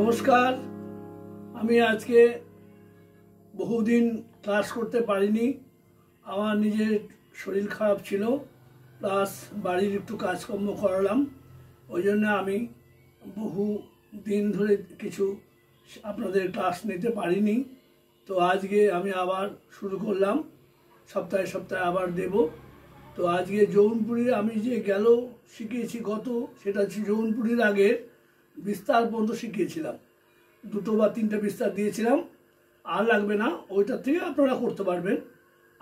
নমস্কার। আমি আজকে বহুদিন ক্লাস করতে পারিনি। আমার নিজের শরীর খারাপ ছিল, প্লাস বাড়ির একটু কাজকর্ম করালাম। ওই জন্য আমি বহু দিন ধরে কিছু আপনাদের ক্লাস নিতে পারিনি। তো আজকে আমি আবার শুরু করলাম, সপ্তাহে সপ্তাহে আবার দেব। তো আজকে জৌনপুরীর আমি যে গেল শিখিয়েছি সেটা হচ্ছে জৌনপুরীর আগের বিস্তার পর্যন্ত শিখিয়েছিলাম। 2 বা 3টে বিস্তার দিয়েছিলাম, আর লাগবে না, ওইটার থেকে আপনারা করতে পারবেন।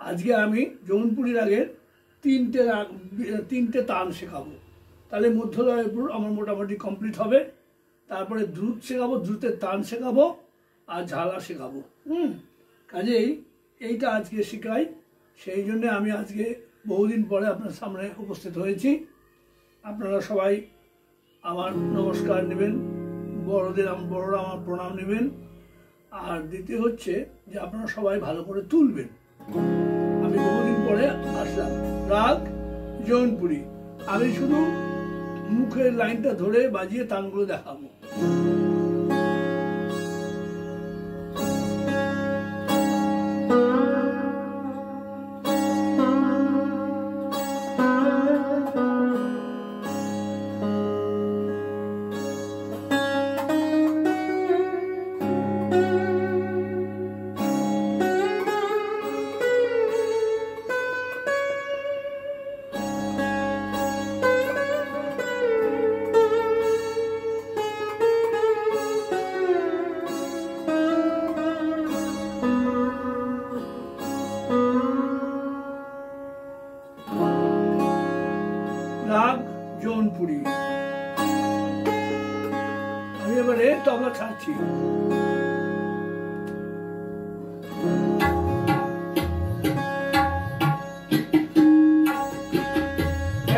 আজকে আমি জৌনপুরীর আগের 3টে টান শেখাবো, তাহলে মধ্যলয়ের উপর আমার মোটামুটি কমপ্লিট হবে। তারপরে দ্রুত শেখাবো, দ্রুতের টান শেখাবো, আর ঝালা শেখাবো। কাজেই এইটা আজকে শেখাই। সেই জন্যে আমি আজকে বহুদিন পরে আপনার সামনে উপস্থিত হয়েছি। আপনারা সবাই আমার নমস্কার নেবেন, বড়রা আমার প্রণাম নেবেন। আর দ্বিতীয় হচ্ছে যে আপনারা সবাই ভালো করে তুলবেন। আমি বহুদিন পরে আসলাম। রাগ জৌনপুরী, আমি শুধু মুখের লাইনটা ধরে বাজিয়ে তানগুলো দেখাবো। রাগ জৌনপুরী। আমি এবারে তবলা ছাড়ছি।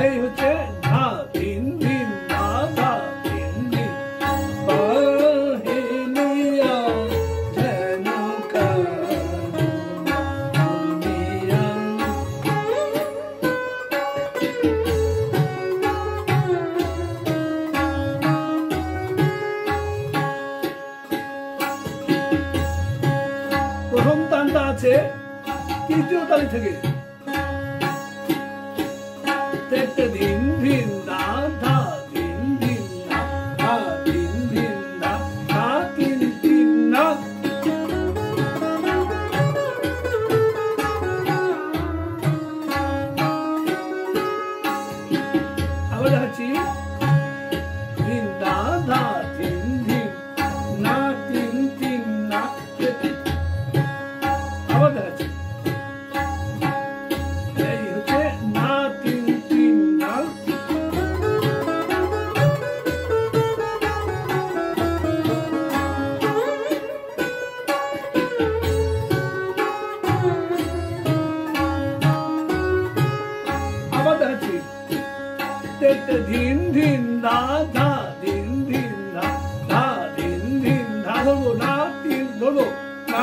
এই হচ্ছে ধা দিন দিন ধা ধা দিন দিন বাহিনিয়া যেন কানুনিয়া। প্রথম তানটা আছে 3য় তালি থেকে। দিন দিন দা ধা দিন দিন দা ধা দিন দিন দা ধা তিন তিন না। আবার দেখাচ্ছি, দিন দা ধা দিন দিন না তিন তিন না। আবার দেখাচ্ছি, এই হচ্ছে না তিন তিন না। আবার দেখাচ্ছি, দিন দিন দা ধা দিন দিন দা ধা দিন দিন ধা ধরবো না তিন ধরবো না।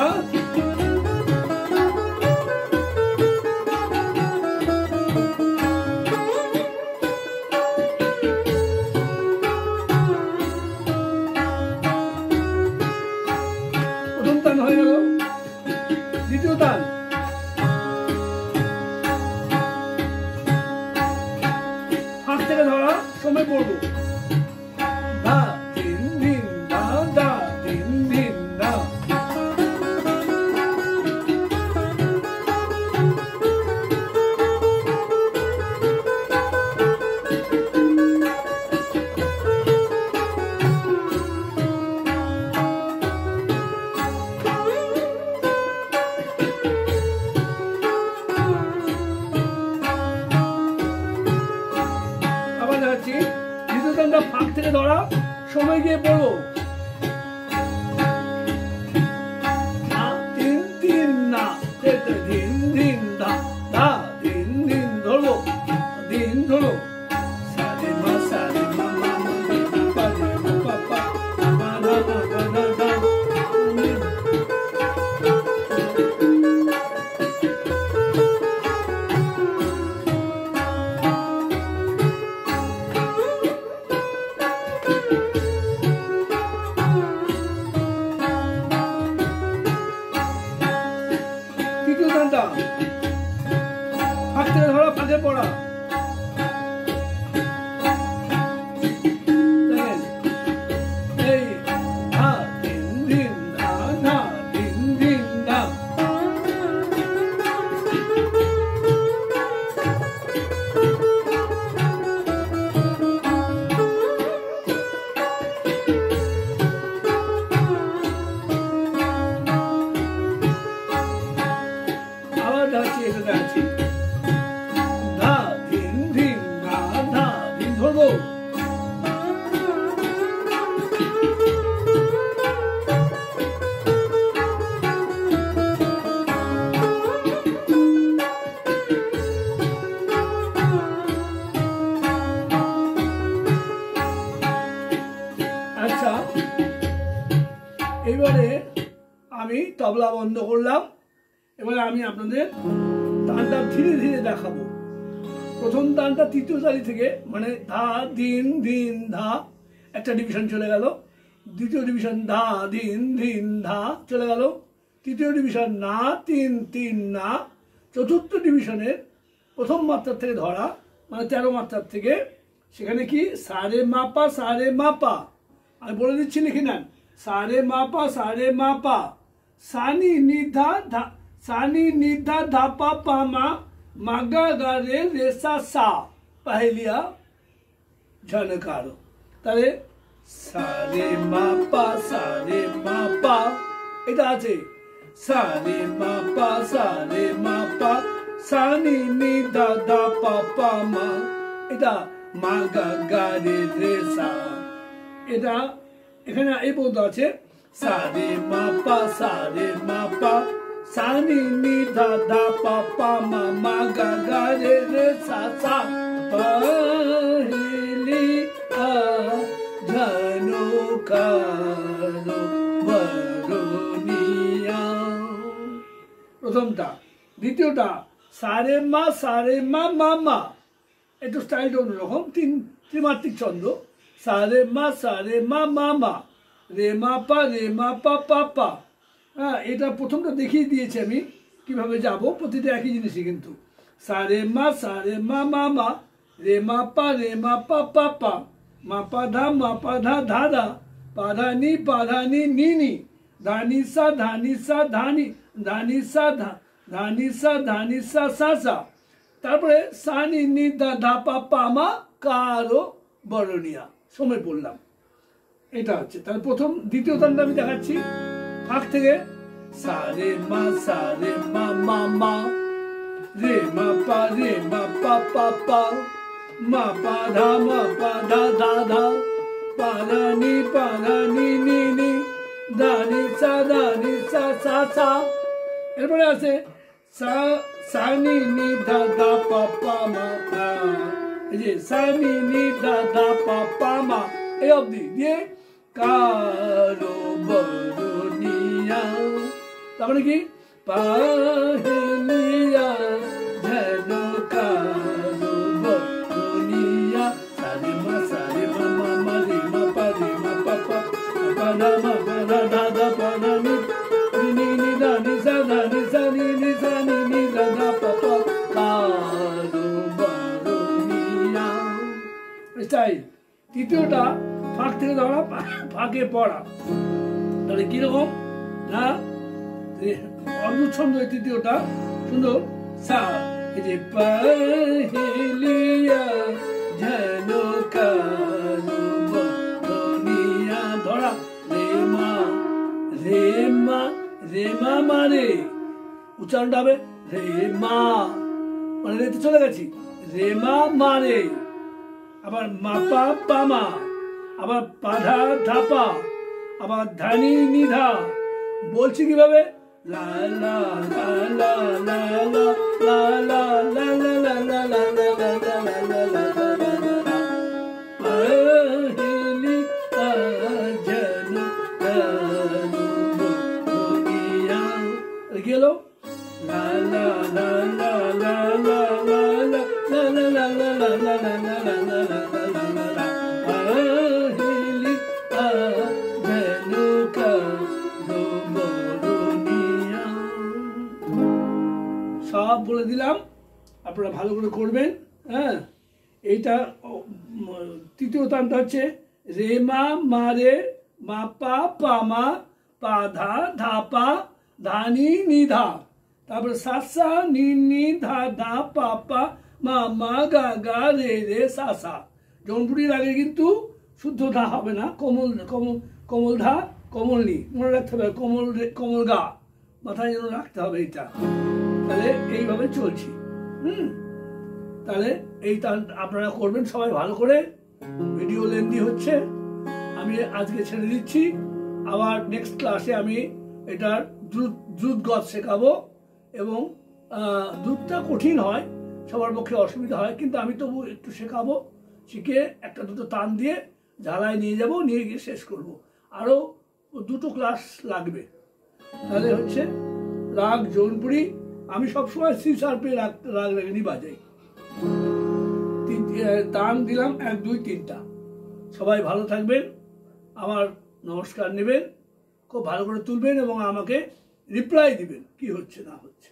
প্রথম তান হয়ে গেল। দ্বিতীয় তান, হাত থেকে ধরা সময় পড়বো। ধা দিন দিন দা ধা দিন দিন দা। আবার দেখাচ্ছি, দ্বিতীয় তানটা ফাঁক থেকে ধরা সময় গিয়ে পড়বো। তিন তিন না, দিন দিন দা ধা দিন দিন ধরবো, দিন ধরো সারে মা সারে মা মা মা পা রে মা পা পা মা না না না না না। দ্বিতীয়টা ফাঁক থেকে ধরা, ফাঁকে পড়া। আচ্ছা, এবারে আমি তবলা বন্ধ করলাম। এবারে আমি আপনাদের তানটা ধীরে ধীরে দেখাবো। প্রথম তানটা তৃতীয় তালি থেকে, মানে ধা দিন দিন ধা, একটা ডিভিশন চলে গেল। দ্বিতীয় ডিভিশন ধা দিন দিন ধা চলে গেল। তৃতীয় ডিভিশন না তিন তিন না। চতুর্থ ডিভিশনের প্রথম মাত্রার থেকে ধরা, মানে 13 মাত্রার থেকে, সেখানে কি সারে মাপা সারে মাপা। আমি বলে দিচ্ছি, লিখে নেন। সারে মাপা সারে মাপা, সানি নিধা ধা, सानी निधा धापा पामा मागा गारे रेसा सा पहलिया झनकारो। তাহলে সারে মাপা সারে মাপা, এটা আছে সারে মাপা সানি নিধা ধাপা পামা, এটা মাগা গারে রেসা। এটা এখানে এই পর্যন্ত আছে সারে মাপা सानी निधा धापा पामा मागा गारे रे सा सा पहलिया झनकारो बरनिया। প্রথমটা। দ্বিতীয়টা সারে মা মা, একটু স্টাইলটা অন্যরকম, ত্রিমাত্রিক ছন্দ। সারে মা মা, রে মা পা পা পা। হ্যাঁ, এটা প্রথমটা দেখিয়ে দিয়েছি আমি কিভাবে যাব, প্রতিটা একই জিনিসই কিন্তু। সারে মা মা, রে মা পা পা পা, মা পা ধা ধা ধা, পা ধা নি নি নি, ধানি সা ধানি, ধানি সা সা সা। তারপরে সানি নি দা ধা পা পা মা কারো বরণিয়া, সময় পড়লাম। এটা হচ্ছে তাহলে প্রথম। দ্বিতীয় তানটা আমি দেখাচ্ছি ফাঁক থেকে। সারে মা মা মা, রে মা পা পা পা, মা পা ধা ধা ধা, পা ধা নি নি নি, ধানি সা সা সা। এরপরে আছে সানি নি ধা পা পা মা, এই যে সানি নি ধা পা পা মা, এই অবধি দিয়ে কারো বরনিয়া। তারপরে কি পাহেলিয়া ঝনকারো বরনিয়া। সারে মা মা রে মা পা পা, পা ধা ধা ধা পা ধা নি নি ধা নি সা নি নি ধা পা পা, কারো বরনিয়া। স্টাইল। তৃতীয়টা ফাঁক থেকে ধরা, ফাঁকে পড়া। তাহলে কিরকম না, অদ্ভুত ছন্দ। তৃতীয়টা সুন্দর। সা, এই যে পহেলিয়া ঝনকারো বরনিয়া, ধরা রে মা মানে উচ্চারণটা হবে রে মা, মানে রেতে চলে গেছি, রে মা মানে। আবার মাপা পামা, আবার পাধা ধাপা, আবার ধানি নিধা। বলছি কিভাবে, লা লা লা লা লা লা লা লা লা লা লা লা লা লা লা লা লা লা। পহেলিয়া ঝনকারো বরনিয়া, কি হলো, লা লা লা লা লা লা লা লা লা লা লা লা লা লা লা লা। সব বলে দিলাম, আপনারা ভালো করে করবেন। হ্যাঁ, এইটা তৃতীয় তানটা হচ্ছে রে মা মা রে মা পা পা মা পা ধা ধা পা ধা নি নি ধা, তারপরে সা সা নি নি ধা ধা পা পা মা মা গা গা রে রে সা সা। জৌনপুরির আগে কিন্তু শুদ্ধ ধা হবে না, কোমল কোমল কোমল ধা কোমল নি, মনে রাখতে হবে। কোমল কোমল গা মাথায় যেন রাখতে হবে এইটা। তাহলে এইভাবে চলছি। তাহলে এই তান আপনারা করবেন সবাই ভালো করে। ভিডিও লেন্দি হচ্ছে, আমি আজকে ছেড়ে দিচ্ছি। আবার নেক্সট ক্লাসে আমি এটার দ্রুত গত শেখাবো, এবং দ্রুতটা কঠিন হয়, সবার পক্ষে অসুবিধা হয়, কিন্তু আমি তবু একটু শেখাবো। শিখে একটা দুটো তান দিয়ে ঝালাই নিয়ে যাব, নিয়ে গিয়ে শেষ করব। আরও 2টো ক্লাস লাগবে। তাহলে হচ্ছে রাগ জৌনপুরি আমি সবসময় সি শার্পে রাগ রাগিনী বাজাই। তান দিলাম 1 2 3টা। সবাই ভালো থাকবেন, আমার নমস্কার নেবেন, খুব ভালো করে তুলবেন এবং আমাকে রিপ্লাই দিবেন কি হচ্ছে না হচ্ছে।